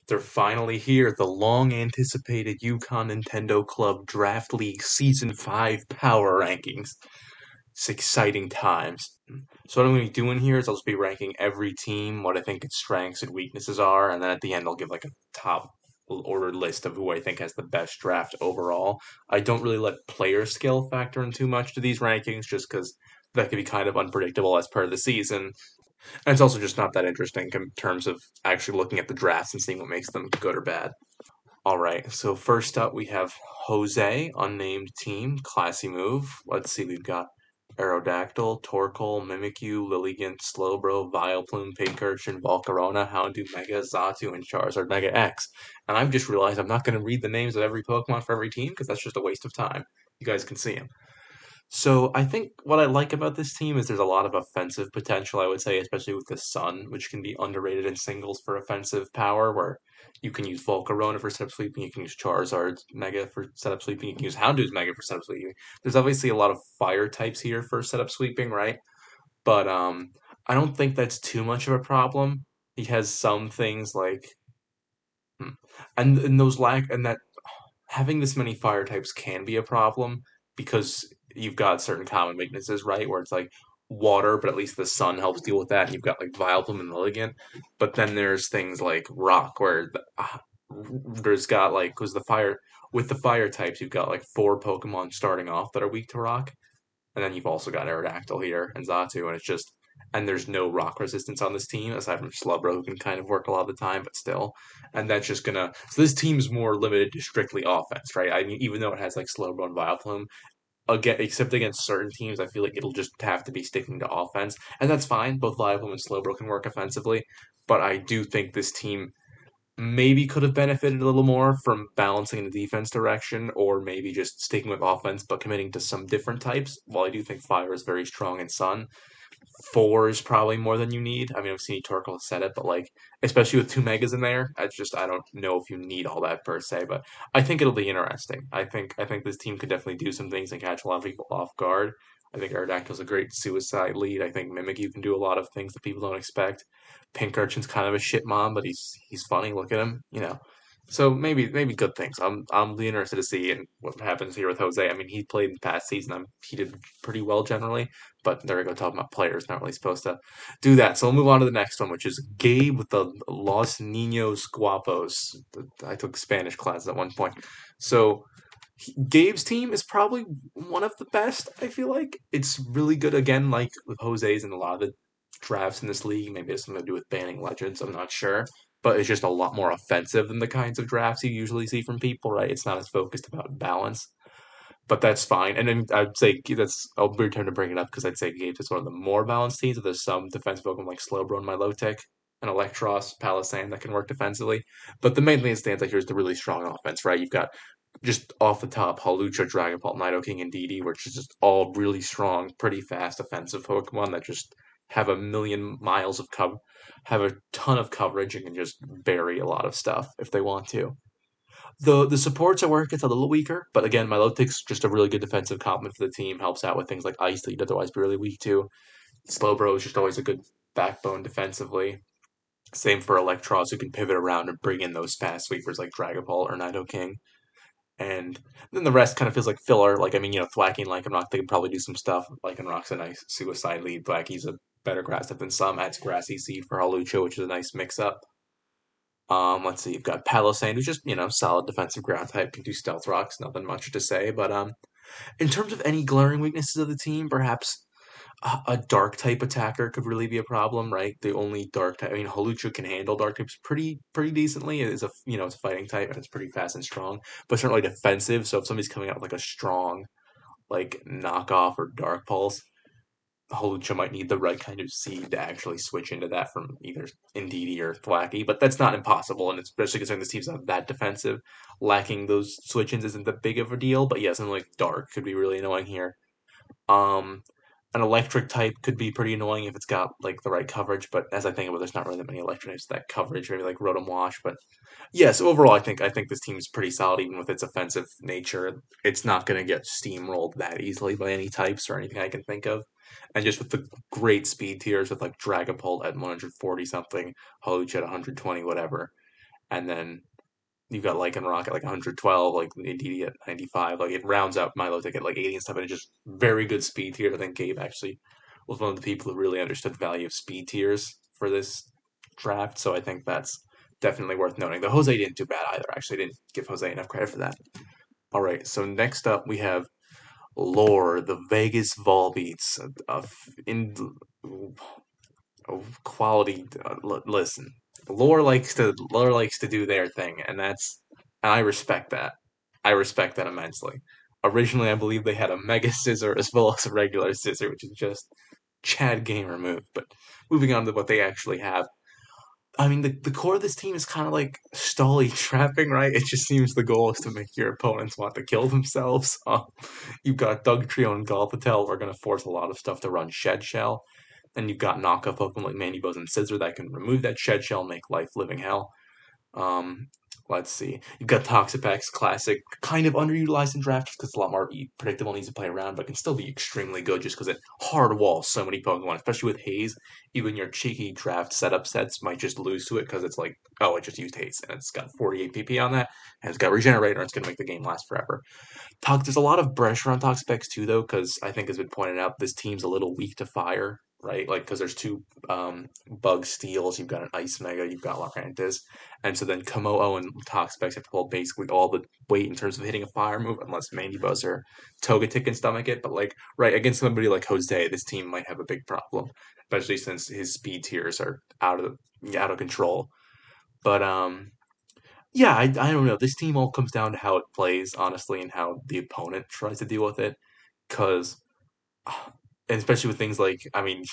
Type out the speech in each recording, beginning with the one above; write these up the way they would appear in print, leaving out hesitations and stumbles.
They're finally here, the long-anticipated Yukon Nintendo Club Draft League Season 5 Power Rankings. It's exciting times. So what I'm going to be doing here is I'll just be ranking every team, what I think its strengths and weaknesses are, and then at the end I'll give like a top ordered list of who I think has the best draft overall. I don't really let player skill factor in too much to these rankings just because that can be kind of unpredictable as per the season. And it's also just not that interesting in terms of actually looking at the drafts and seeing what makes them good or bad. All right, so first up we have Jose, unnamed team, classy move. Let's see, we've got Aerodactyl, Torkoal, Mimikyu, Lilligant, Slowbro, Vileplume, Pincurchin, Volcarona, Houndoom, Mega, Xatu, and Charizard Mega X. And I've just realized I'm not going to read the names of every Pokemon for every team because that's just a waste of time. You guys can see them. So I think what I like about this team is there's a lot of offensive potential, I would say, especially with the Sun, which can be underrated in singles for offensive power, where you can use Volcarona for setup sweeping, you can use Charizard's Mega for setup sweeping, you can use Houndoom's Mega for setup sweeping. There's obviously a lot of fire types here for setup sweeping, right? But I don't think that's too much of a problem. He has some things like hmm, and those lack and that having this many fire types can be a problem because you've got certain common weaknesses, right? Where it's like water, but at least the sun helps deal with that. And you've got like Vileplume and Lilligant, but then there's things like rock, where there's got like because the fire with the fire types, you've got like four Pokemon starting off that are weak to rock, and then you've also got Aerodactyl here and Xatu, and it's just and there's no rock resistance on this team aside from Slowbro, who can kind of work a lot of the time, but still. And that's just gonna so this team's more limited to strictly offense, right? I mean, even though it has like Slowbro and Vileplume, again, except against certain teams, I feel like it'll just have to be sticking to offense, and that's fine. Both Vileplume and Slowbro can work offensively, but I do think this team maybe could have benefited a little more from balancing in the defense direction, or maybe just sticking with offense but committing to some different types. While I do think fire is very strong in Sun, four is probably more than you need. I mean, I've seen Torkoal said it, but like, especially with two megas in there, I don't know if you need all that per se. But I think it'll be interesting. I think this team could definitely do some things and catch a lot of people off guard. I think Aerodactyl's a great suicide lead. I think Mimikyu can do a lot of things that people don't expect. Pincurchin's kind of a shit mom, but he's funny. Look at him. So maybe good things. I'm really interested to see and what happens here with Jose. I mean, he played in the past season. He did pretty well generally, but there we go, talking about players, not really supposed to do that. So we'll move on to the next one, which is Gabe with the Los Niños Guapos. I took Spanish classes at one point. So Gabe's team is probably one of the best, I feel like. It's really good, again, like with Jose's and a lot of the drafts in this league. Maybe it has something to do with banning legends, I'm not sure. But it's just a lot more offensive than the kinds of drafts you usually see from people, right? It's not as focused about balance, but that's fine. And then I'd say that's I'll return to bring it up because I'd say Gabe is one of the more balanced teams. But there's some defensive Pokemon like Slowbro and Milotic and Electros, Palisand that can work defensively. But the main thing that stands out here is the really strong offense, right? You've got just off the top Hawlucha, Dragapult, Nidoking, and Didi, which is just all really strong, pretty fast offensive Pokemon that just have a million miles of cover, have a ton of coverage, and can just bury a lot of stuff if they want to. The supports at work gets a little weaker, but again, Milotic's just a really good defensive complement for the team. Helps out with things like ice that you'd otherwise be really weak to. Slowbro is just always a good backbone defensively. Same for Electros, who can pivot around and bring in those fast sweepers like Dragapult or Nidoking. And then the rest kind of feels like filler. Like, I mean, Thwacky and Lycanroc, they can probably do some stuff. Lycanroc's a nice suicide lead. Thwacky's a better grass type than some. Adds Grassy Seed for Hawlucha, which is a nice mix up. Let's see, you've got Palossand, who's just, solid defensive ground type, can do stealth rocks, nothing much to say. But in terms of any glaring weaknesses of the team, perhaps a dark type attacker could really be a problem, right? The only dark type, I mean, Hawlucha can handle dark types pretty decently. It is it's a fighting type and it's pretty fast and strong, but certainly defensive. So if somebody's coming out with like a strong, like knockoff or dark pulse, Hawlucha might need the right kind of seed to actually switch into that from either Indeedee or Thwacky, but that's not impossible, and especially considering this team's not that defensive, lacking those switch-ins isn't that big of a deal, but yeah, something like Dark could be really annoying here. Um, an electric type could be pretty annoying if it's got like the right coverage, but as I think about it, there's not really that many electric types with that coverage, maybe like Rotom Wash, but yeah, so overall I think this team is pretty solid even with its offensive nature. It's not gonna get steamrolled that easily by any types or anything I can think of. And just with the great speed tiers with like Dragapult at 140 something, Hawlucha at 120, whatever. and then you've got Lycanroc at like 112, like Indeedee at 95. Like it rounds out Milotic at like 80 and stuff, and it's just very good speed tier. I think Gabe actually was one of the people who really understood the value of speed tiers for this draft, so I think that's definitely worth noting. The Jose didn't do bad either. Actually, I didn't give Jose enough credit for that. All right, so next up we have Lore, the Vegas Volbeats of in quality. Listen, Lore likes to do their thing, and I respect that. I respect that immensely. Originally, I believe they had a Mega Scissor as well as a regular Scissor, which is just Chad Gamer move. But moving on to what they actually have, I mean, the core of this team is kind of like stally trapping, right? It just seems the goal is to make your opponents want to kill themselves. You've got Dugtrio and Galpatel who are going to force a lot of stuff to run Shed Shell. And you've got knockoff Pokemon like Mandibuzz and Scizor that can remove that Shed Shell and make life living hell. Um, let's see. You've got Toxapex, classic, kind of underutilized in draft just because it's a lot more predictable and easy to play around, but can still be extremely good just because it hard walls so many Pokemon, especially with Haze. Even your cheeky draft setup sets might just lose to it because it's like, oh, it just used Haze, and it's got 48 PP on that, and it's got Regenerator, and it's going to make the game last forever. There's a lot of pressure on Toxapex too, though, because I think, as been pointed out, this team's a little weak to fire, right? Like, because there's two bug steals, you've got an Ice Mega, you've got Lurantis, and so then Komo and Toxapex have to hold basically all the weight in terms of hitting a fire move, unless Mandibuzz or Togetic can stomach it. But like, right against somebody like Jose, this team might have a big problem, especially since his speed tiers are out of control. But yeah, I don't know. This team all comes down to how it plays, honestly, and how the opponent tries to deal with it. Because, and especially with things like, I mean,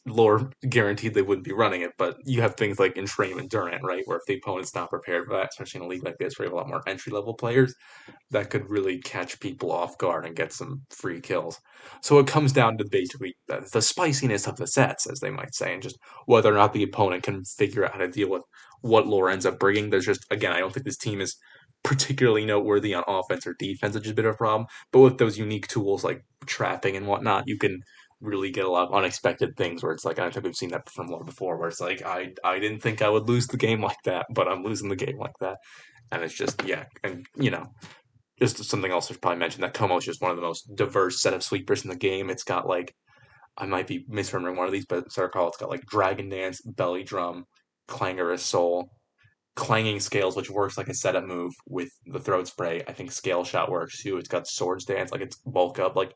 lore guaranteed they wouldn't be running it, but you have things like Entrain and Durant, right? Where if the opponent's not prepared for that, especially in a league like this where you have a lot more entry level players, that could really catch people off guard and get some free kills. So it comes down to basically the spiciness of the sets, as they might say, and just whether or not the opponent can figure out how to deal with what lore ends up bringing. There's just, again, I don't think this team is particularly noteworthy on offense or defense, which is a bit of a problem. But with those unique tools like trapping and whatnot, you can really get a lot of unexpected things where it's like, I think we've seen that from lore before, where it's like, I didn't think I would lose the game like that, but I'm losing the game like that. And it's just, yeah, and just something else I should probably mention that Como is just one of the most diverse set of sweepers in the game. It's got like, I might be misremembering one of these, but I recall it's got like Dragon Dance, Belly Drum, Clangorous Soul, Clanging Scales, which works like a setup move with the Throat Spray. I think Scale Shot works too. It's got Swords Dance, like it's bulk up, like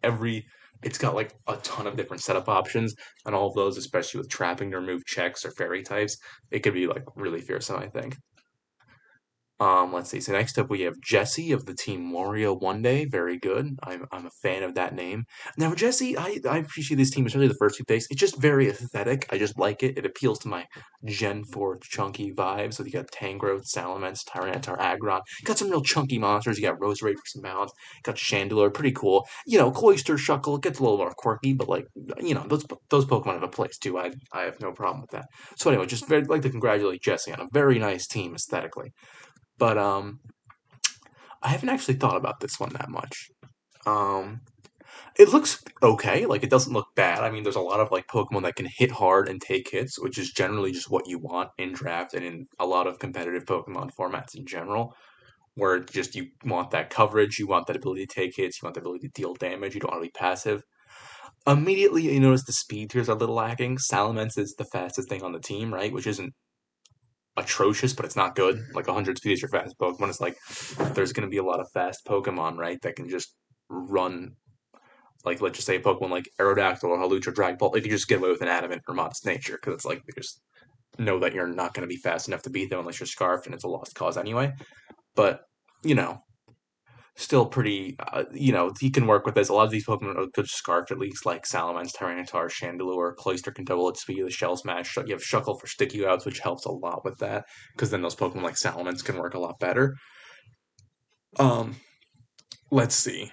it's got like a ton of different setup options, and all of those, especially with trapping to remove checks or fairy types, it could be like really fearsome, I think. Let's see. So next up we have Jesse of the team Wario One Day. Very good. I'm a fan of that name. Now Jesse, I appreciate this team, especially the first two picks. It's just very aesthetic. I just like it. It appeals to my Gen 4 chunky vibes. So you got Tangrowth, Salamence, Tyranitar, Aggron. You got some real chunky monsters. You got Roserade for some balance. You got Chandelure, pretty cool. Cloyster, Shuckle, it gets a little more quirky, but like, those Pokemon have a place too. I have no problem with that. So anyway, just very like to congratulate Jesse on a very nice team aesthetically. But I haven't actually thought about this one that much. Um, it looks okay. Like it doesn't look bad. I mean, there's a lot of like Pokemon that can hit hard and take hits, which is generally just what you want in draft and in a lot of competitive Pokemon formats in general. Where just you want that coverage, you want that ability to take hits, you want the ability to deal damage. You don't want to be passive. Immediately, you notice the speed tiers are a little lacking. Salamence is the fastest thing on the team, right? Which isn't atrocious, but it's not good. Like 100 speed is your fastest Pokemon. It's like there's going to be a lot of fast Pokemon, right? That can just run. Like let's just say a Pokemon like Aerodactyl or Hawlucha or Dragapult, they can just get away with an adamant or modest nature because it's like they just know that you're not going to be fast enough to beat them unless you're Scarfed, and it's a lost cause anyway. But you know, still pretty. He can work with this. A lot of these Pokemon are good Scarfed, at least, like Salamence, Tyranitar, Chandelure, Cloyster can double its speed, the Shell Smash. You have Shuckle for sticky outs, which helps a lot with that, because then those Pokemon like Salamence can work a lot better. Um, let's see.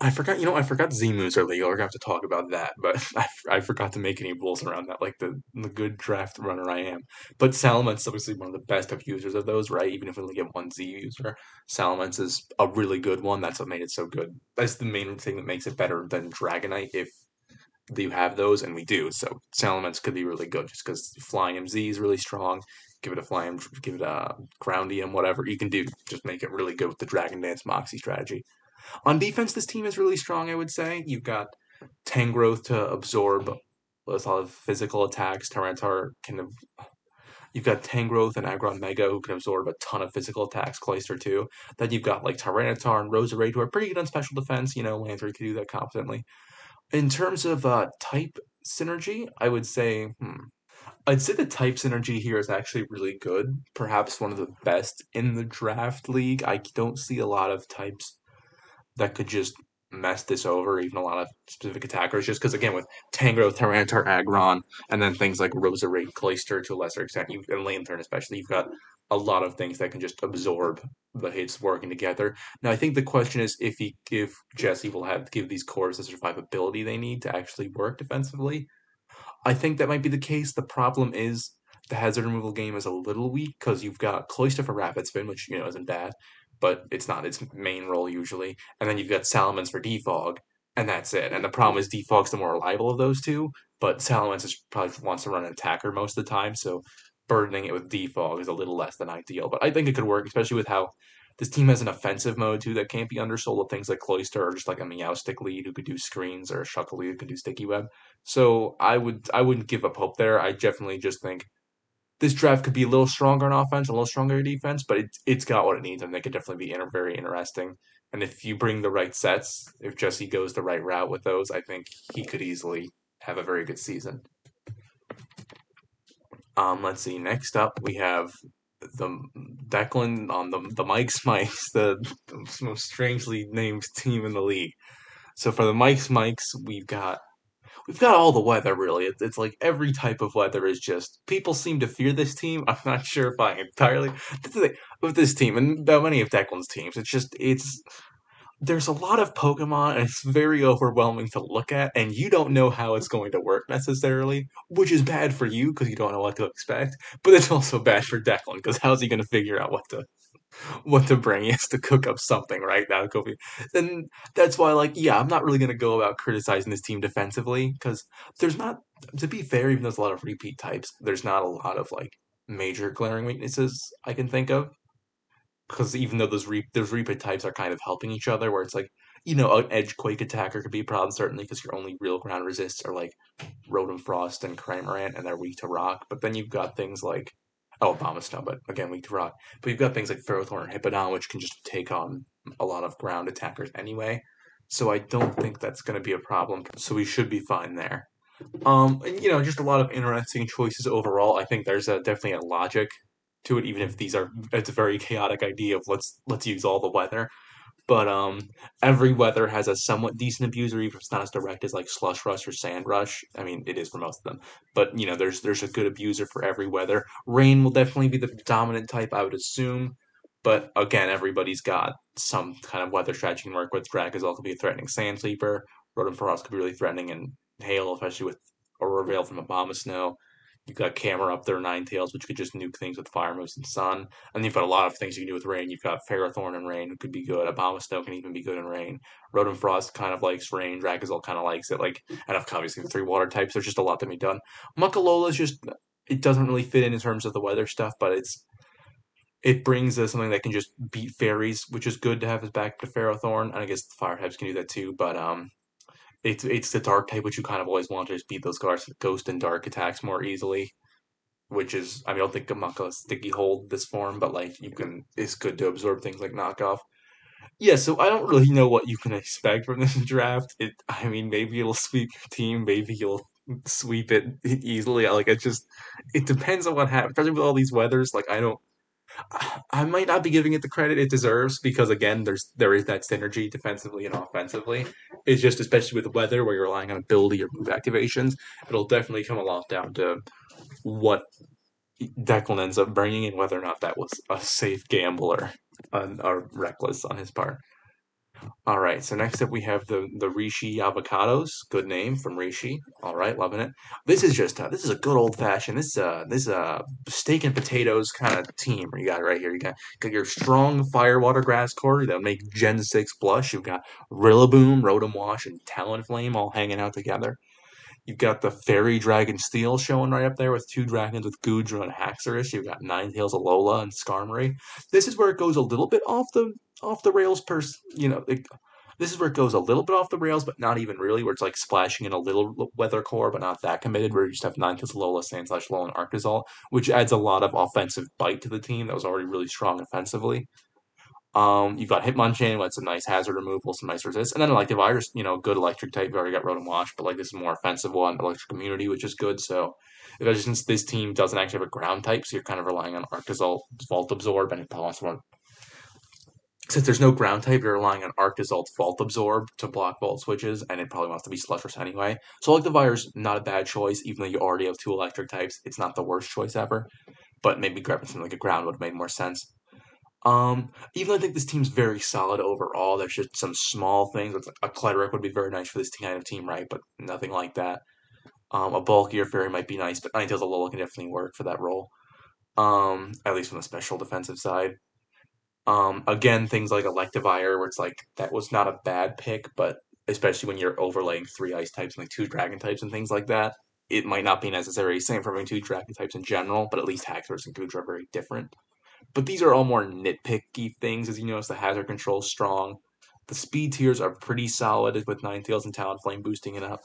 I forgot Z-moves are legal. We're gonna have to talk about that, but I forgot to make any rules around that, like the good draft runner I am. But Salamence is obviously one of the best of users of those, right? Even if we only get one Z user, Salamence is a really good one. That's what made it so good. That's the main thing that makes it better than Dragonite, if do you have those? And we do. So Salamence could be really good just because Flying MZ is really strong. Give it a Flying, give it a Groundium, whatever you can do. Just make it really good with the Dragon Dance Moxie strategy. On defense, this team is really strong, I would say. You've got Tangrowth to absorb a lot of physical attacks. Tyranitar can. You've got Tangrowth and Aggron Mega who can absorb a ton of physical attacks. Cloyster too. Then you've got like Tyranitar and Roserade who are pretty good on special defense. Landry can do that competently. In terms of type synergy, I'd say the type synergy here is actually really good. Perhaps one of the best in the draft league. I don't see a lot of types that could just mess this over, even a lot of specific attackers, just because, again, with Tangrowth, Tyranitar, Aggron, and then things like Roserade, Cloyster to a lesser extent, and Lanturn especially, you've got a lot of things that can just absorb the hits working together. Now, I think the question is if Jesse will give these cores the survivability they need to actually work defensively. I think that might be the case. The problem is the hazard removal game is a little weak because you've got Cloyster for Rapid Spin, which isn't bad, but it's not its main role usually. And then you've got Salamence for Defog, and that's it. And the problem is Defog's the more reliable of those two, but Salamence probably wants to run an attacker most of the time, so burdening it with Defog is a little less than ideal. But I think it could work, especially with how this team has an offensive mode too that can't be undersold with things like Cloyster or just like a Meowstic lead who could do screens or a Shuckle lead who could do sticky web. So I wouldn't give up hope there. I definitely just think this draft could be a little stronger on offense, a little stronger on defense, but it's got what it needs, and they could definitely be very interesting. And if you bring the right sets, if Jesse goes the right route with those, I think he could easily have a very good season. Let's see. Next up, we have the Declan on the Mike's Mikes, the most strangely named team in the league. So for the Mike's, we've got all the weather really. It's like every type of weather is just people seem to fear this team. I'm not sure if I entirely with this team and many of Declan's teams. It's there's a lot of Pokemon and it's very overwhelming to look at, and you don't know how it's going to work necessarily, which is bad for you because you don't know what to expect. But it's also bad for Declan because how's he going to figure out what to bring? He has to cook up something, right? Now, Kobe. And that's why, I'm not really going to go about criticizing this team defensively because there's not, to be fair, even though there's a lot of repeat types, there's not a lot of major glaring weaknesses I can think of. Because even though those repeat types are kind of helping each other, where it's an edge quake attacker could be a problem certainly because your only real ground resists are Rotom Frost and Cramorant, and they're weak to rock. But then you've got things like Abomasnow, but again weak to rock. But you've got things like Ferrothorn and Hippowdon, which can just take on a lot of ground attackers anyway. So I don't think that's going to be a problem. So we should be fine there. And just a lot of interesting choices overall. I think there's definitely a logic to it, even if it's a very chaotic idea of let's use all the weather. But every weather has a somewhat decent abuser, even if it's not as direct as Slush Rush or Sand Rush. I mean, it is for most of them. But there's a good abuser for every weather. Rain will definitely be the dominant type, I would assume. But again, everybody's got some kind of weather strategy you can work with. Dragazol could be a threatening Sand Sleeper. Rotom Frost could be really threatening, and Hail, especially with Aurora Veil from Abomasnow. You've got Camera up there, Ninetales, which could just nuke things with Fire Moves and Sun. And you've got a lot of things you can do with Rain. You've got Ferrothorn and Rain, who could be good. Abomasnow can even be good in Rain. Rotom Frost kind of likes Rain. Dragazol kind of likes it. And obviously the 3 water types, there's just a lot to be done. Muckalola's just, it doesn't really fit in terms of the weather stuff, but it brings something that can just beat fairies, which is good to have as back to Ferrothorn. And I guess the fire types can do that too, but it's the dark type, which you kind of always want to just beat those ghost and dark attacks more easily. Which is, I don't think Gamunkala's sticky hold this form, but it's good to absorb things like knockoff. Yeah, so I don't really know what you can expect from this draft. Maybe it'll sweep your team, maybe you'll sweep it easily. It depends on what happens. Especially with all these weathers, I might not be giving it the credit it deserves because again, there is that synergy defensively and offensively. It's just especially with the weather where you're relying on ability or move activations, it'll definitely come a lot down to what Declan ends up bringing and whether or not that was a safe gamble or reckless on his part. All right, so next up we have the Rishi Avocados. Good name from Rishi. All right, loving it. This is a good old fashioned this steak and potatoes kind of team. You got it right here. You got your strong Firewater Grass core that make Gen 6 blush. You've got Rillaboom, Rotom Wash, and Talonflame all hanging out together. You've got the Fairy Dragon Steel showing right up there with 2 dragons with Gudra and Haxorus. You've got Ninetales, Alola, and Skarmory. This is where it goes a little bit off the rails this is where it goes a little bit off the rails, but not even really, where it's like splashing in a little weather core, but not that committed, where you just have Ninetales, Alola, Sandslash, Alola, and Arctozolt, which adds a lot of offensive bite to the team that was already really strong offensively. You've got Hitmonchan with some nice hazard removal, some nice resist, and then like Divider's, good electric type. You've already got Rotom Wash, but like this is a more offensive one, electric immunity, which is good. So, especially since this team doesn't actually have a ground type, so you're kind of relying on Arctozolt, Volt Absorb, and since there's no ground type, you're relying on Arctozolt's Volt Absorb to block Volt switches, and it probably wants to be Slushers anyway. So like Divider's not a bad choice, even though you already have 2 electric types. It's not the worst choice ever, but maybe grabbing something like a ground would have made more sense. Even though I think this team's very solid overall, there's just some small things. It's like a Cleric would be very nice for this kind of team, right? But nothing like that. A bulkier Fairy might be nice, but Ninetales Alola can definitely work for that role. At least from the special defensive side. Again, things like Electivire, where it's like that was not a bad pick, but especially when you're overlaying 3 ice types and like 2 dragon types and things like that, it might not be necessary. Same for having 2 dragon types in general, but at least Haxorus and Goodra are very different. But these are all more nitpicky things, as you notice. The hazard control is strong. The speed tiers are pretty solid with Ninetales and Talonflame boosting it up.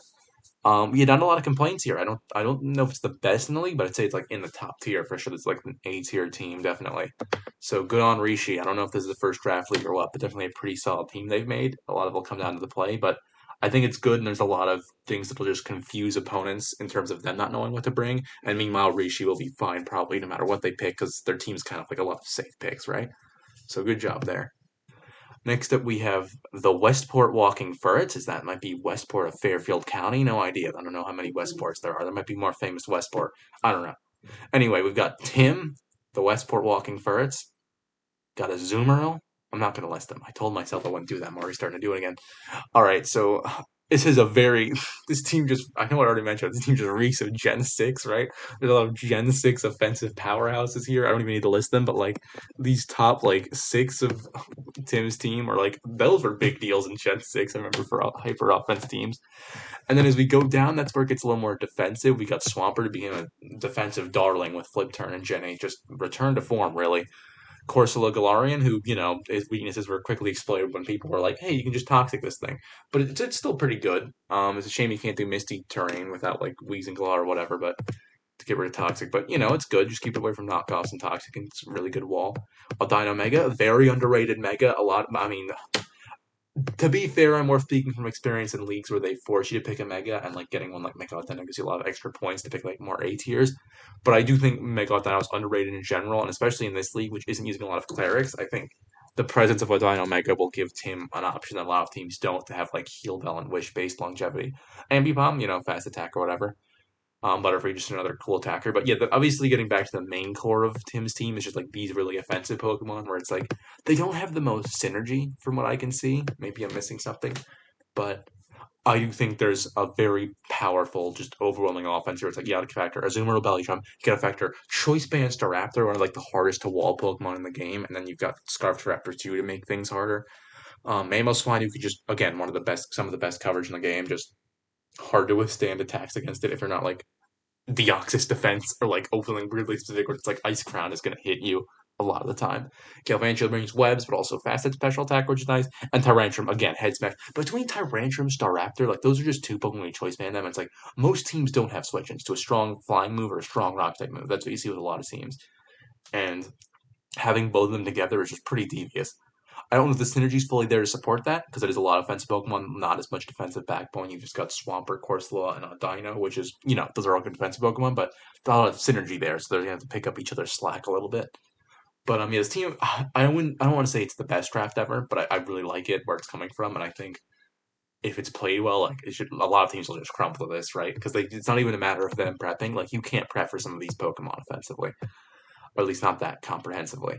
Yeah, not a lot of complaints here. I don't know if it's the best in the league, but I'd say it's like in the top tier for sure. It's like an A tier team, definitely. So good on Rishi. I don't know if this is the first draft league or what, but definitely a pretty solid team they've made. A lot of it will come down to the play, but I think it's good, and there's a lot of things that will just confuse opponents in terms of them not knowing what to bring. And meanwhile, Rishi will be fine probably no matter what they pick because their team's kind of like a lot of safe picks, right? So good job there. Next up, we have the Westport Walking Ferrets. Is that might be Westport of Fairfield County? No idea. I don't know how many Westports there are. There might be more famous Westport. I don't know. Anyway, we've got Tim, the Westport Walking Ferrets. Got a Zoomerl. I'm not going to list them. I told myself I wouldn't do that. I'm already starting to do it again. All right, so this is a very this team just I know I already mentioned this team just reeks of Gen 6, right? There's a lot of Gen 6 offensive powerhouses here. I don't even need to list them, but like these top like 6 of Tim's team are like those were big deals in Gen 6, I remember, for hyper offense teams. And then as we go down, that's where it gets a little more defensive. We got Swampert to become a defensive darling with Flip Turn and Gen 8, just return to form, really. Corsola Galarian, who, his weaknesses were quickly exploited when people were like, hey, you can just Toxic this thing. But it's still pretty good. It's a shame you can't do Misty Terrain without, like, Weezing Galar or whatever, but to get rid of Toxic. But, it's good. Just keep it away from knockoffs and Toxic, and it's a really good wall. A Dino Mega, a very underrated Mega. To be fair, I'm more speaking from experience in leagues where they force you to pick a Mega, and like getting one like Megalodon gives you a lot of extra points to pick like more A tiers. But I do think Megalodon is underrated in general, and especially in this league, which isn't using a lot of clerics. I think the presence of a Dino Mega will give Tim an option that a lot of teams don't to have like Heal Bell and Wish based longevity. Ambipom, fast attack or whatever. Butterfree just another cool attacker. But yeah, obviously getting back to the main core of Tim's team is just like these really offensive Pokemon where it's like they don't have the most synergy from what I can see. Maybe I'm missing something, but I do think there's a very powerful, just overwhelming offense here. It's like you got to factor Azumarill, Bellytron, you got to factor Choice Band Staraptor, one of like the hardest to wall Pokemon in the game, and then you've got Scarf Raptor 2 to make things harder. Mamoswine, who could just again some of the best coverage in the game, just hard to withstand attacks against it if you're not like Deoxys defense or like opening weirdly specific where it's like Ice Crown is going to hit you a lot of the time. Galvantula brings webs, but also fast hit special attack, which is nice. And Tyrantrum, again, head smash. Between Tyrantrum, Staraptor, like those are just 2 Pokemon you choice band them. It's like most teams don't have switch-ins to a strong flying move or a strong rock type move. That's what you see with a lot of teams. And having both of them together is just pretty devious. I don't know if the synergy is fully there to support that, because it is a lot of offensive Pokemon, not as much defensive backbone. You've just got Swampert, Corsola, and Dino, which is, those are all good defensive Pokemon, but there's a lot of synergy there, so they're going to have to pick up each other's slack a little bit. But yeah, this team, I don't want to say it's the best draft ever, but I really like it where it's coming from, and I think if it's played well, like a lot of teams will just crumple this, right? Because it's not even a matter of them prepping. Like you can't prep for some of these Pokemon offensively, or at least not that comprehensively.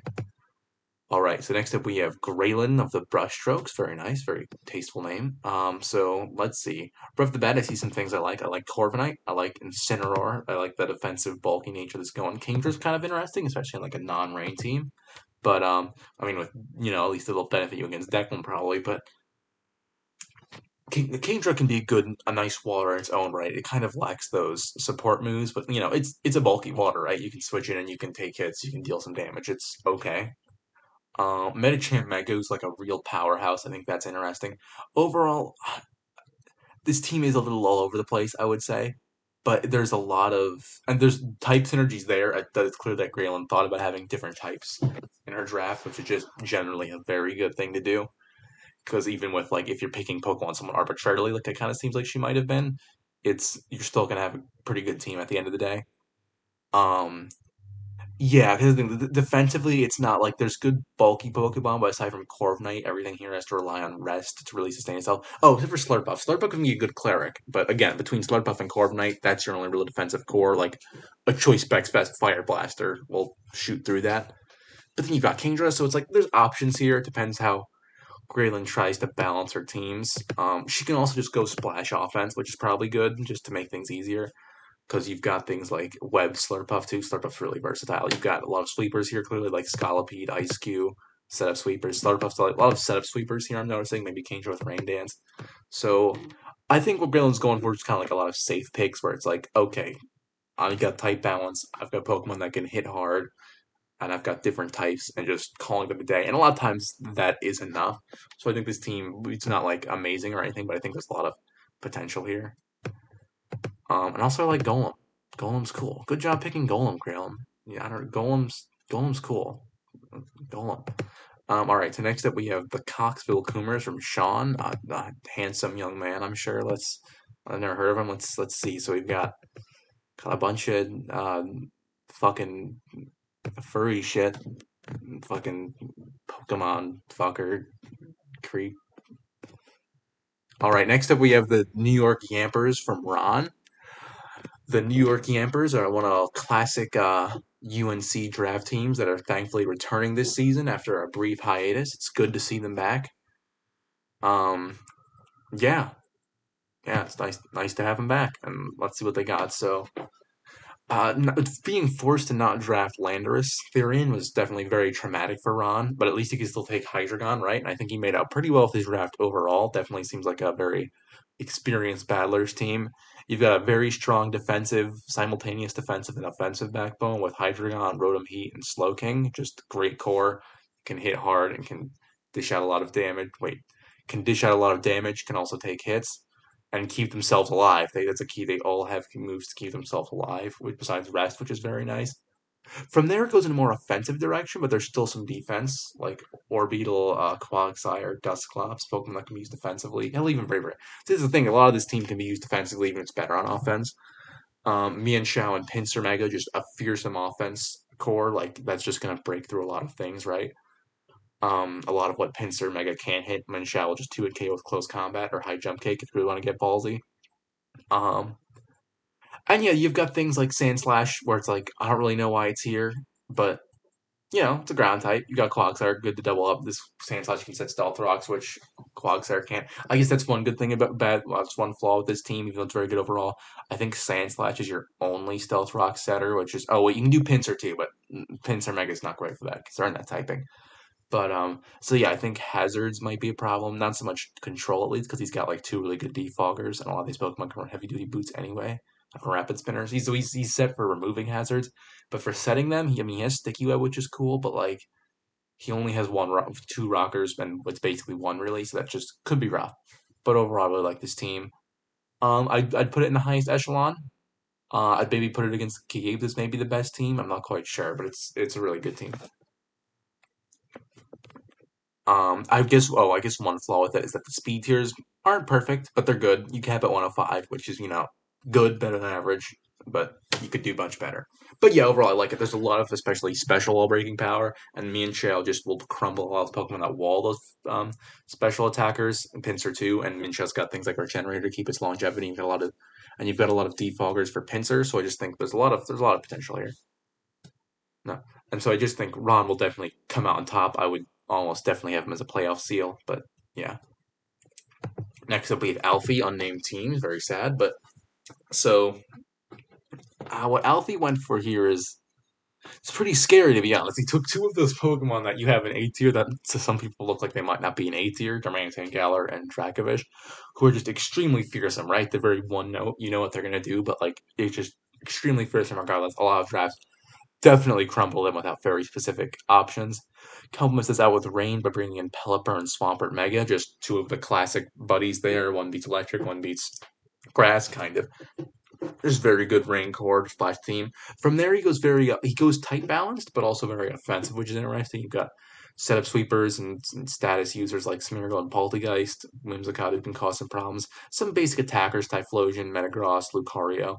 All right, so next up we have Graelyn of the Brushstrokes. Very nice, very tasteful name. So let's see. Right off the bat, I see some things I like. I like Corviknight. I like Incineroar. I like the defensive, bulky nature that's going. Kingdra's kind of interesting, especially in like a non-rain team. But with at least it'll benefit you against Declan probably. But Kingdra can be a nice water in its own right. It kind of lacks those support moves, but it's a bulky water, right? You can switch it and you can take hits, you can deal some damage. It's okay. Metachamp Mego's like a real powerhouse. I think that's interesting. Overall, this team is a little all over the place, I would say. But there's a lot of and there's type synergies there. That it's clear that Graelyn thought about having different types in her draft, which is just generally a very good thing to do. Because even with like if you're picking Pokemon someone arbitrarily, like it kind of seems like she might have been, you're still gonna have a pretty good team at the end of the day. Um, yeah, because defensively, it's not like there's good bulky Pokemon, but aside from Corviknight, everything here has to rely on rest to really sustain itself. Oh, except for Slurpuff. Slurpuff can be a good cleric, but again, between Slurpuff and Corviknight, that's your only real defensive core. Like a Choice Specs Best Fire Blaster will shoot through that. But then you've got Kingdra, so it's like there's options here. It depends how Graelyn tries to balance her teams. She can also just go splash offense, which is probably good just to make things easier because you've got things like Web Slurpuff too. Slurpuff's really versatile. You've got a lot of sweepers here, clearly like Scolipede, Ice Cube, setup sweepers. Slurpuff's like a lot of setup sweepers here. I'm noticing maybe Kingdra with Rain Dance. So I think what Graelyn's going for is kind of like a lot of safe picks where it's like, okay, I've got type balance. I've got Pokemon that can hit hard and I've got different types and just calling them a day. And a lot of times that is enough. So I think this team, it's not like amazing or anything, but I think there's a lot of potential here. And also I like Golem. Golem's cool. Good job picking Golem, Graelyn. Yeah, I don't Golem's cool. Golem. All right. So next up we have the Coxville Coomers from Sean, a handsome young man. I'm sure. I've never heard of him. Let's see. So we've got a bunch of fucking furry shit, fucking Pokemon fucker creep. All right, next up we have the New York Yampers from Ron. The New York Yampers are one of classic UNC draft teams that are thankfully returning this season after a brief hiatus. It's good to see them back. Um, yeah, yeah, it's nice to have them back, and let's see what they got. So being forced to not draft Landorus Therian was definitely very traumatic for Ron, but at least he could still take Hydreigon, right? And I think he made out pretty well with his draft overall. Definitely seems like a very experienced battlers team. You've got a very strong defensive, simultaneous defensive and offensive backbone with Hydreigon, Rotom Heat, and Slowking. Just great core. Can hit hard and can dish out a lot of damage. Can dish out a lot of damage, can also take hits and keep themselves alive. That's a key. They all have moves to keep themselves alive, besides rest, which is very nice. From there, it goes in a more offensive direction, but there's still some defense, like Orbeetle, Quagsire, Dusclops, Pokemon that can be used defensively. Hell, even Braver. This is the thing, a lot of this team can be used defensively, even if it's better on offense. Mienshao and Pinsir Mega, just a fearsome offense core, like that's just going to break through a lot of things, right? A lot of what Pinsir Mega can't hit, Mienshao will just 2-hit KO with close combat or high jump kick if you really want to get ballsy. Um, and yeah, you've got things like Sandslash, where it's like, I don't really know why it's here, but it's a ground type. You got Quagsire, good to double up. This Sandslash can set Stealth Rocks, which Quagsire can't. I guess that's one good thing about that's one flaw with this team, even though it's very good overall. I think Sandslash is your only Stealth Rock setter, which is, oh wait, you can do Pinsir too, but Pinsir Mega is not great for that because they're in that typing. But so yeah, I think hazards might be a problem. Not so much control at least, because he's got like two really good defoggers, and a lot of these Pokemon can run heavy duty boots anyway. Rapid spinners. He's set for removing hazards, but for setting them, he has sticky web, which is cool. But like he only has two rockers, and it's basically one really, so that just could be rough. But overall, I really like this team. I'd put it in the highest echelon. I'd maybe put it against Gabe as maybe the best team. I'm not quite sure, but it's a really good team. I guess one flaw with it is that the speed tiers aren't perfect, but they're good. You cap at 105, which is, good, better than average, but you could do much better. But yeah, overall, I like it. There's a lot of especially special wall breaking power, and Mienshao just will crumble a lot of Pokemon that wall those special attackers, and Pinsir too, and Mienshao's got things like Regenerator to keep its longevity. You've got a lot of defoggers for Pinsir, so I just think there's a lot of potential here. No. And so I just think Ron will definitely come out on top. I would almost definitely have him as a playoff seal, but yeah. Next up, we have Alfie, unnamed team. Very sad, but so what Alfie went for here is It's pretty scary, to be honest. He took two of those Pokemon that you have in A tier that to some people look like they might not be in A tier, Darmanitan, Galar, and Dracovish, who are just extremely fearsome, right? They're very one note. You know what they're gonna do, but like it's just extremely fearsome regardless. A lot of drafts definitely crumble them without very specific options. Complements this out with Rain by bringing in Pelipper and Swampert Mega, just two of the classic buddies there. One beats Electric, one beats Grass, kind of. There's very good Rain Core Splash team. From there, he goes tight balanced, but also very offensive, which is interesting. You've got setup sweepers and status users like Smeargle and Poltergeist, Whimsicott who can cause some problems. Some basic attackers, Typhlosion, Metagross, Lucario.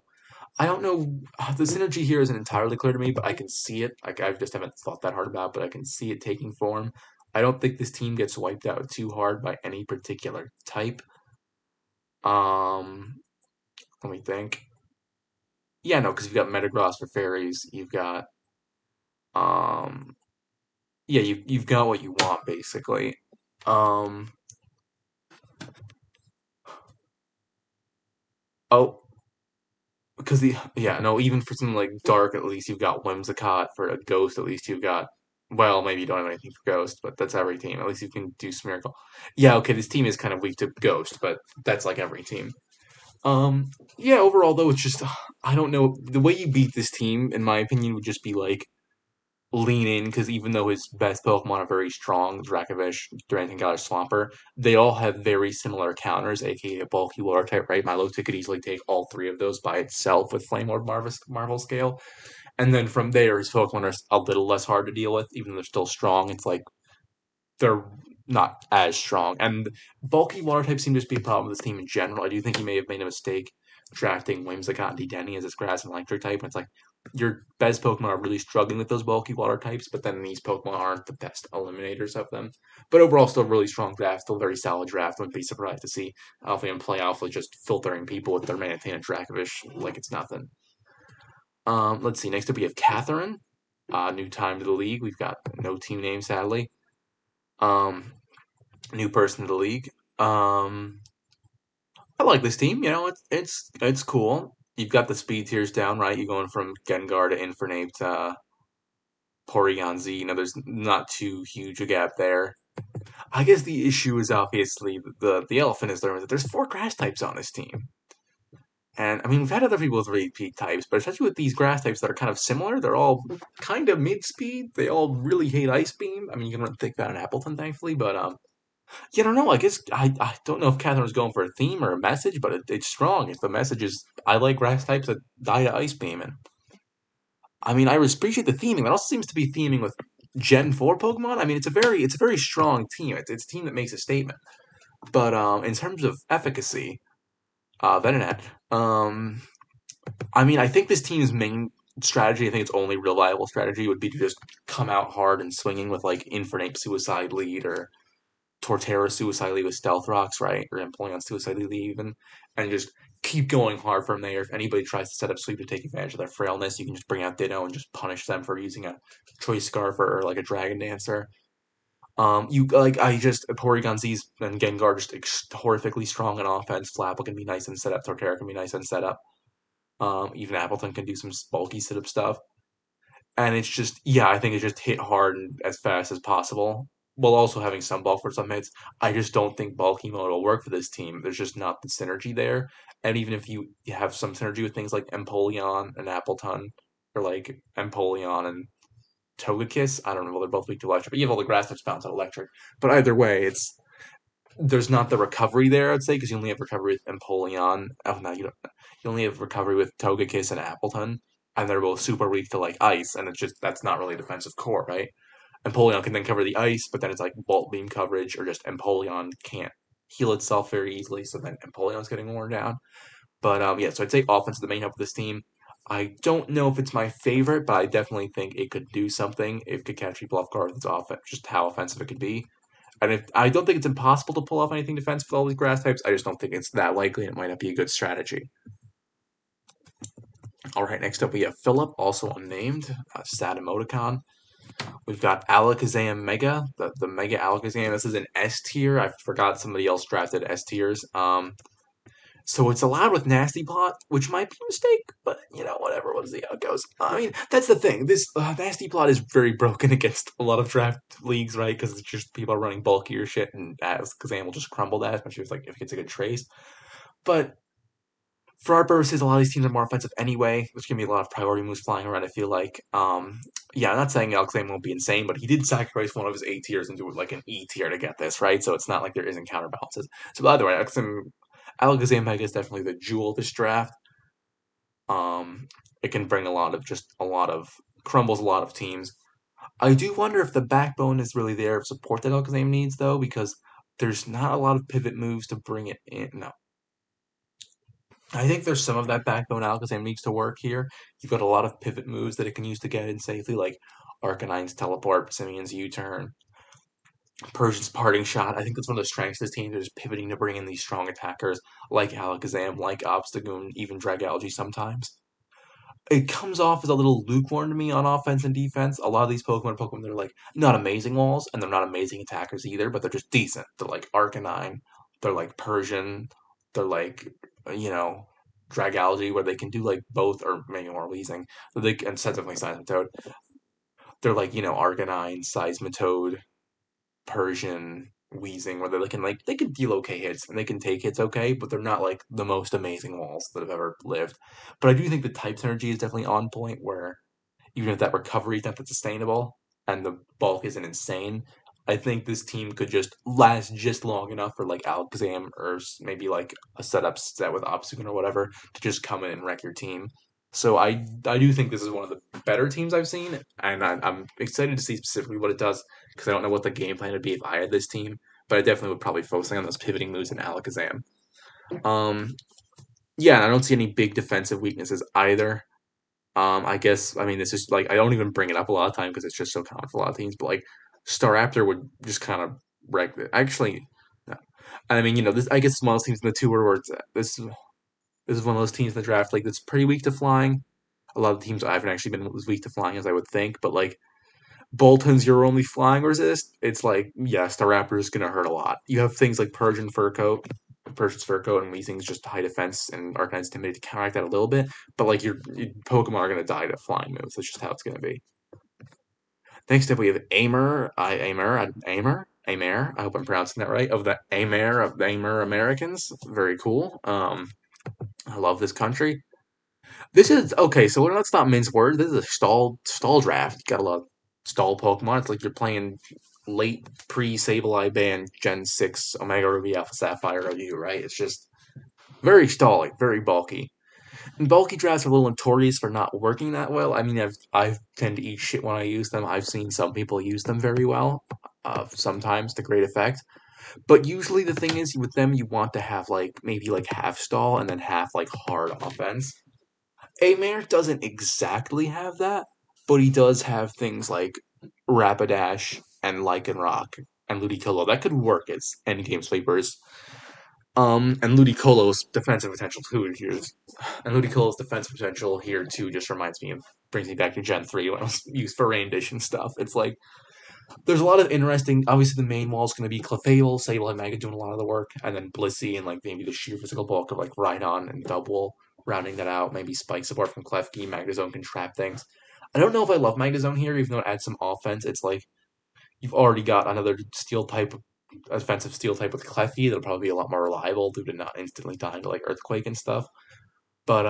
I don't know. The synergy here isn't entirely clear to me, but I can see it. Like I just haven't thought that hard about it, but I can see it taking form. I don't think this team gets wiped out too hard by any particular type. Um, Let me think. Yeah, no, because you've got Metagross for fairies. You've got um, yeah, you've got what you want basically. Um, oh, because even for something like Dark, at least you've got Whimsicott. For a Ghost, at least you've got. Well, maybe you don't have anything for Ghost, but that's every team. At least you can do Smeargle. Yeah, okay, this team is kind of weak to Ghost, but that's like every team. Yeah, overall though, it's just I don't know the way you beat this team. In my opinion, would just be like lean in because even though his best Pokemon are very strong, Dracovish, Durantine Galar, Swampert, they all have very similar counters, aka a bulky water type, right? Milotic could easily take all three of those by itself with Flame Orb Marvel Scale. And then from there, his Pokemon are a little less hard to deal with, even though they're still strong. It's like they're not as strong. And bulky water types seem to just be a problem with this team in general. I do think he may have made a mistake drafting Whimsicott and Dedenne as his grass and electric type. And it's like your best Pokemon are really struggling with those bulky water types, but then these Pokemon aren't the best eliminators of them. But overall, still really strong draft, still very solid draft. Wouldn't be surprised to see Alfie and Play Alpha just filtering people with their Manatee and Dracovish like it's nothing. Let's see. Next up, we have Catherine. New time to the league. We've got no team name, sadly. Um, New person to the league. I like this team. You know, it's cool. You've got the speed tiers down, right? You're going from Gengar to Infernape to Porygon Z. You know, there's not too huge a gap there. I guess the issue is obviously the elephant is there that there's four grass types on this team. And I mean, we've had other people with repeat types, but especially with these grass types that are kind of similar, they're all kind of mid speed. They all really hate Ice Beam. I mean, you can take that in Appleton, thankfully, but yeah, I don't know. I guess I don't know if Catherine was going for a theme or a message, but it's strong. If the message is I like grass types that die to Ice Beam, and I mean I appreciate the theming. It also seems to be theming with Gen 4 Pokemon. I mean it's a very strong team. It's a team that makes a statement. But in terms of efficacy, Venonat, I mean I think this team's main strategy, I think its only real viable strategy would be to just come out hard and swinging with like Infernape Suicide Lead or Torterra suicidally with Stealth Rocks, right? Or Empoleon suicidally even, and just keep going hard from there. If anybody tries to set up sweep to take advantage of their frailness, you can just bring out Ditto and just punish them for using a Choice Scarf or like a Dragon Dancer. You like I just Porygon Z's and Gengar just horrifically strong in offense. Flapple can be nice in setup. Torterra can be nice in setup. Even Appleton can do some bulky setup stuff. And it's just, yeah, I think it just hit hard and as fast as possible, while also having some bulk for some hits. I just don't think bulky mode will work for this team. There's just not the synergy there. And even if you have some synergy with things like Empoleon and Appleton, or like Empoleon and Togekiss, I don't know, well, they're both weak to electric, but you have all the grass types bounce on electric. But either way, there's not the recovery there, I'd say, because you only have recovery with Empoleon. Oh no, you don't. You only have recovery with Togekiss and Appleton, and they're both super weak to like ice, and it's just that's not really a defensive core, right? Empoleon can then cover the ice, but then it's like Bolt Beam coverage, or just Empoleon can't heal itself very easily, so then Empoleon's getting worn down. But yeah, so I'd say offense is the main help of this team. I don't know if it's my favorite, but I definitely think it could do something if it could catch people off guard with its offense, just how offensive it could be. And if I don't think it's impossible to pull off anything defensive with all these grass types, I just don't think it's that likely, and it might not be a good strategy. All right, next up we have Phillip, also unnamed, sad emoticon. We've got Alakazam Mega, the Mega Alakazam. This is an S tier. I forgot somebody else drafted S tiers. So it's allowed with Nasty Plot, which might be a mistake, but whatever. We'll see how it goes. I mean, that's the thing. This Nasty Plot is very broken against a lot of draft leagues, right? Because it's just people are running bulkier shit, and as Kazam will just crumble that, especially if it gets a good trace. But for our purposes, a lot of these teams are more offensive anyway, which can be a lot of priority moves flying around. I feel like, yeah, I'm not saying Alexander won't be insane, but he did sacrifice one of his A tiers and do like an E tier to get this, right? So it's not like there isn't counterbalances. So by the way, Alexander is definitely the jewel of this draft. It can bring a lot of crumbles a lot of teams. I do wonder if the backbone is really there of support that Alakazam needs though, because there's not a lot of pivot moves to bring it in. No, I think there's some of that backbone Alakazam needs to work here. You've got a lot of pivot moves that it can use to get in safely, like Arcanine's teleport, Simeon's U-turn, Persian's parting shot. I think that's one of the strengths of this team. They're just pivoting to bring in these strong attackers like Alakazam, like Obstagoon, even Dragalge sometimes. It comes off as a little lukewarm to me on offense and defense. A lot of these Pokemon, they're like not amazing walls, and they're not amazing attackers either, but they're just decent. They're like Arcanine, they're like Persian, they're like you know Dragalge, where they can do like both, or maybe more Weezing. They and definitely Seismitoad. They're like Arcanine, Seismitoad, Persian, Weezing, where they can deal okay hits and they can take hits okay, but they're not like the most amazing walls that have ever lived. But I do think the type synergy is definitely on point where even if that recovery is not that sustainable and the bulk isn't insane, I think this team could just last just long enough for like Alakazam or maybe like a setup set with Obstagoon or whatever to just come in and wreck your team. So I do think this is one of the better teams I've seen, and I'm excited to see specifically what it does because I don't know what the game plan would be if I had this team, but I definitely would probably focus on those pivoting moves in Alakazam. Um, yeah, and I don't see any big defensive weaknesses either. I guess I mean this is like I don't even bring it up a lot of time because it's just so common for a lot of teams. But like Staraptor would just kind of wreck it. Actually, no. I mean this. I guess it's one of those teams in the two words. This is one of those teams in the draft like that's pretty weak to flying. A lot of teams I haven't actually been as weak to flying as I would think, but like Bolton's your only flying resist. It's like yes, Staraptor is gonna hurt a lot. You have things like Persian's fur coat, and Weezing's just high defense, and Arcanine's timid to counteract that a little bit. But like your Pokemon are gonna die to flying moves. That's just how it's gonna be. Next up, we have Amer. I hope I'm pronouncing that right. Of the Amer Americans, very cool. I love this country. This is okay. So let's not mince words. This is a stall draft. You got a lot of stall Pokemon. It's like you're playing late pre Sableye Band Gen 6 Omega Ruby Alpha Sapphire OU, right? It's just very stalling, very bulky. And bulky drafts are a little notorious for not working that well. I mean, I tend to eat shit when I use them. I've seen some people use them very well, sometimes to great effect. But usually the thing is, with them, you want to have like maybe like half stall and then half like hard offense. Amer doesn't exactly have that, but he does have things like Rapidash and Lycanroc and Ludicolo that could work as endgame sweepers. And Ludicolo's defensive potential too here, and Ludicolo's defensive potential here too just brings me back to Gen 3 when I was used for Rain Dish and stuff. It's like there's a lot of interesting. Obviously, the main wall is going to be Clefable, Sable, and Mega doing a lot of the work, and then Blissey and like maybe the sheer physical bulk of like Rhydon and Double rounding that out. Maybe Spike support from Klefki. Magnezone can trap things. I don't know if I love Magnezone here, even though it adds some offense. It's like you've already got another steel type, offensive steel type with Klefki that'll probably be a lot more reliable due to not instantly dying to like Earthquake and stuff. But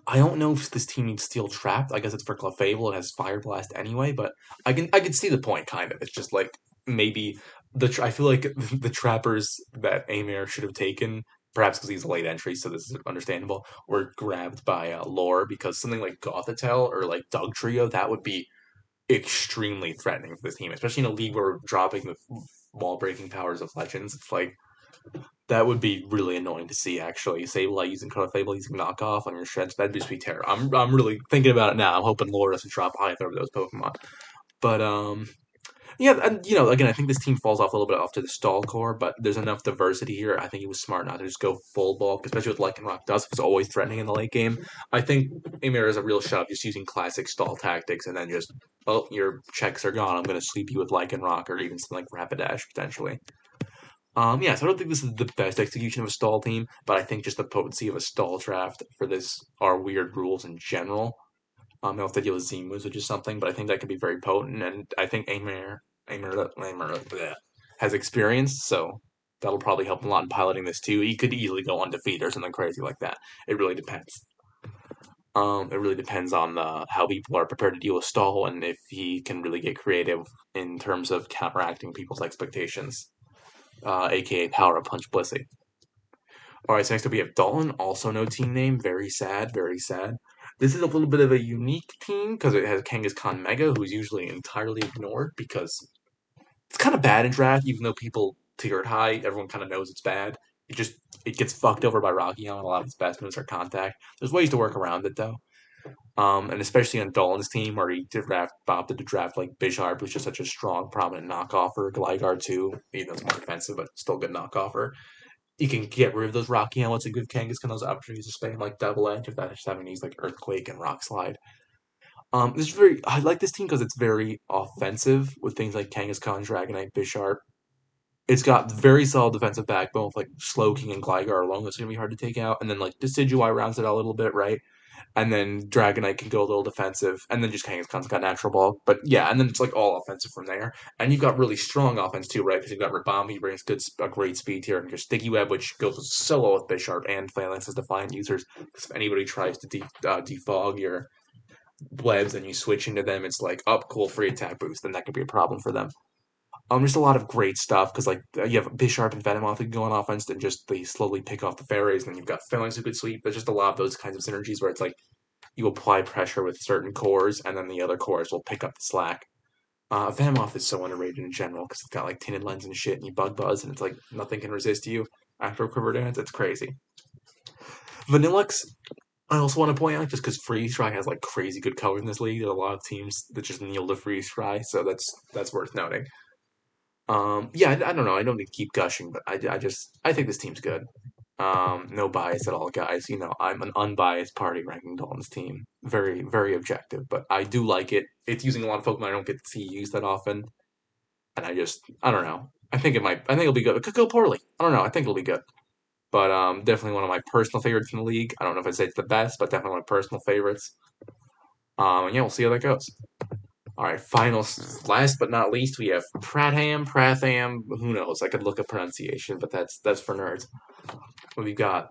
I don't know if this team needs Steel Trapped. I guess it's for Clefable. It has Fire Blast anyway, but I can see the point kind of. It's just like maybe I feel like the trappers that Amer should have taken, perhaps because he's a late entry, so this is understandable, were grabbed by Lore because something like Gothitelle or like Dug Trio that would be extremely threatening for this team, especially in a league where we're dropping the wall breaking powers of Legends. It's like that would be really annoying to see, actually. Sableye using Clefable using knockoff on your shreds. That'd just be terrible. I'm really thinking about it now. I'm hoping Lore doesn't drop either of those Pokemon. But, yeah, and, again, I think this team falls off a little bit off to the stall core, but there's enough diversity here. I think he was smart not to just go full bulk, especially with Lycanroc Dusk. It's always threatening in the late game. I think Amer is a real shot just using classic stall tactics and then just, oh, your checks are gone. I'm going to sweep you with Lycanroc or even something like Rapidash, potentially. Yeah, so I don't think this is the best execution of a stall team, but I think just the potency of a stall draft for this are weird rules in general. They'll have to deal with Zimus, which is something, but I think that could be very potent, and I think Amer has experience, so that'll probably help him a lot in piloting this too. He could easily go undefeated or something crazy like that. It really depends. It really depends on how people are prepared to deal with stall and if he can really get creative in terms of counteracting people's expectations, aka Power Up Punch Blissey. All right, so next up we have Dalton, also no team name. Very sad, very sad. This is a little bit of a unique team because it has Kangaskhan Mega, who's usually entirely ignored because it's kind of bad in draft, even though people tier it high. Everyone kind of knows it's bad. It gets fucked over by Rocky on a lot of its best moves are contact. There's ways to work around it though. And especially on Dolan's team, where he opted to draft like Bisharp, who's just such a strong, prominent knockoffer. Gligar too, even though it's more expensive, but still a good knocoffer. You can get rid of those Rocky helmets and give Kangaskhan those opportunities to spam like double edge if that's having these like Earthquake and Rock Slide. I like this team because it's very offensive with things like Kangaskhan, Dragonite, Bisharp. It's got very solid defensive backbone with like Slowking and Gligar alone. That's gonna be hard to take out, and then like Decidueye rounds it out a little bit, right? And then Dragonite can go a little defensive, and then just Kangaskhan's got natural ball. But yeah, and then it's like all offensive from there. And you've got really strong offense too, right? Because you've got Ribami brings a great speed here, and your Sticky Web, which goes so well with Bisharp and Phalanx's Defiant users. Because if anybody tries to defog your webs and you switch into them, it's like, up, cool, free attack boost, then that could be a problem for them. Just a lot of great stuff because like you have Bisharp and Venomoth who can go on offense and just they slowly pick off the fairies, and then you've got Phalanx who could sweep. There's just a lot of those kinds of synergies where it's like you apply pressure with certain cores, and then the other cores will pick up the slack. Venomoth is so underrated in general because it's got like tinted lens and shit, and you bug buzz, and it's like nothing can resist you after a quiver dance. It's crazy. Vanillux, I also want to point out just because Freeze Try has like crazy good colors in this league. There's a lot of teams that just kneel to Freeze Try, so that's worth noting. Yeah, I don't know. I don't need to keep gushing, but I think this team's good. No bias at all, guys. You know, I'm an unbiased party ranking Dalton's team. Very, very objective, but I do like it. It's using a lot of Pokemon I don't get to see used that often, and I don't know. I think it'll be good. It could go poorly. I don't know. I think it'll be good. But definitely one of my personal favorites in the league. I don't know if I'd say it's the best, but definitely one of my personal favorites. And yeah, we'll see how that goes. All right, last but not least, we have Pratham. Who knows? I could look up pronunciation, but that's for nerds. We've got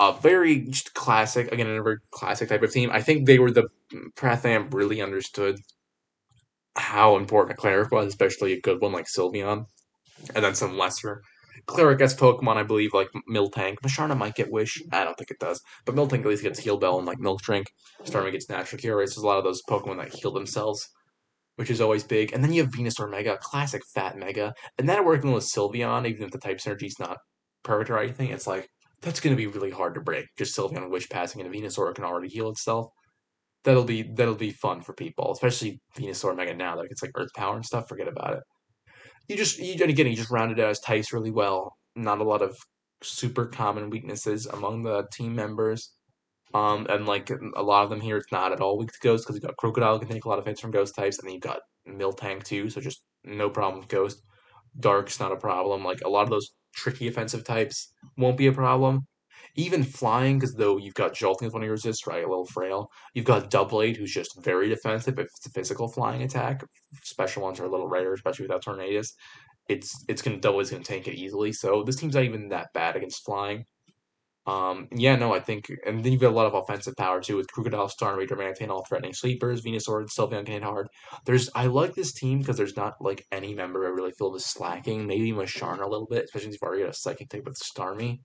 a very classic, again, another classic type of team. I think Pratham really understood how important a cleric was, especially a good one like Sylveon, and then some lesser cleric S Pokemon, I believe, like Miltank. Masharna might get Wish. I don't think it does. But Miltank at least gets Heal Bell and like Milk Drink. Starmie gets Natural Cure. There's a lot of those Pokemon that heal themselves, which is always big. And then you have Venusaur Mega, classic fat Mega. And then working with Sylveon, even if the type synergy's not perfect or anything, it's like, that's going to be really hard to break. Just Sylveon Wish passing and a Venusaur can already heal itself. That'll be fun for people, especially Venusaur Mega now that it's like Earth Power and stuff. Forget about it. And again, you just rounded out his types really well. Not a lot of super common weaknesses among the team members. And like a lot of them here, it's not at all weak to Ghost because you've got Crocodile can take a lot of hits from Ghost types, and then you've got Miltank too, so just no problem with Ghost. Dark's not a problem. Like a lot of those tricky offensive types won't be a problem. Even flying, because though you've got Jolting with one of your resists, right, a little frail. You've got Doublade, who's just very defensive if it's a physical flying attack. Special ones are a little rarer, especially without Tornadus. Doublade's gonna tank it easily. So this team's not even that bad against flying. Yeah, no, I think, and then you've got a lot of offensive power too with Crocodile, Starmie, Darmanitan, all threatening sleepers, Venusaur, Sylveon can hit hard. I like this team because there's not like any member I really feel is slacking. Maybe Masharna a little bit, especially if you've already got a psychic type with Starmie,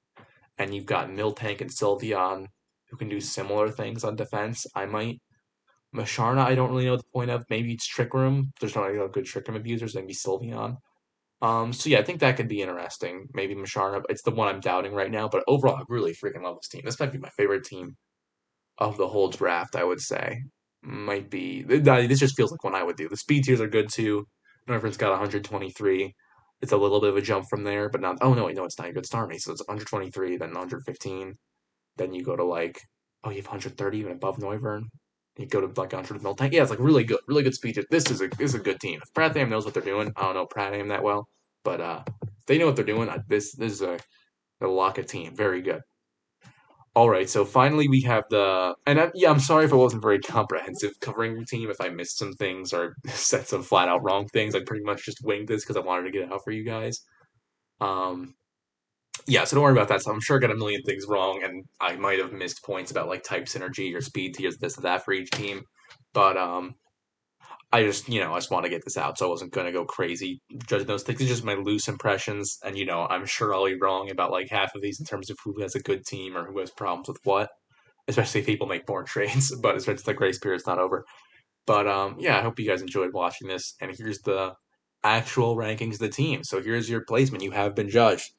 and you've got Miltank and Sylveon who can do similar things on defense. Masharna, I don't really know the point of. Maybe it's Trick Room. There's not really good Trick Room abusers. Maybe Sylveon. So yeah, I think that could be interesting. Maybe Masharna. It's the one I'm doubting right now, but overall, I really freaking love this team. This might be my favorite team of the whole draft. I would say might be. This just feels like one I would do. The speed tiers are good too. Northern's got 123. It's a little bit of a jump from there, but not. Oh no, wait, no, it's not a good Starmie. So it's 123, then 115. Then you go to like, oh, you have 130 even above Noivern. You go to like 100 Miltank. Yeah, it's like really good speed. This is a good team. If Pratham knows what they're doing, I don't know Pratham that well, but They know what they're doing. This is a lock of team. Very good. All right, so finally we have yeah, I'm sorry if I wasn't very comprehensive covering your team. If I missed some things or said some flat out wrong things, I pretty much just winged this because I wanted to get it out for you guys. Um, yeah, so don't worry about that. So I'm sure I got a million things wrong, and I might have missed points about like type synergy or speed tiers, this or that for each team. But I just want to get this out, so I wasn't gonna go crazy judging those things. It's just my loose impressions, and I'm sure I'll be wrong about like half of these in terms of who has a good team or who has problems with what, especially if people make more trades. But it's the grace period's not over. But yeah, I hope you guys enjoyed watching this. And here's the actual rankings of the team. So here's your placement. You have been judged.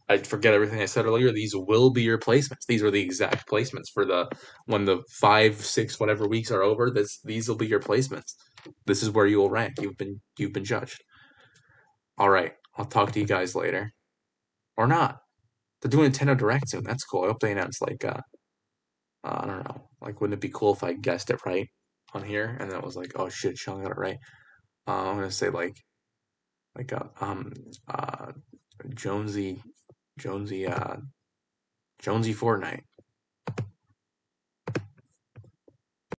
I forget everything I said earlier. These will be your placements. These are the exact placements for when the 5, 6, whatever weeks are over. These will be your placements. This is where you will rank. You've been judged. All right. I'll talk to you guys later, or not. They're doing Nintendo Direct soon. That's cool. I hope they announce like I don't know. Like, wouldn't it be cool if I guessed it right on here and then it was like, oh shit, Sean got it right. I'm gonna say like uh Jonesy Jonesy Jonesy Fortnite.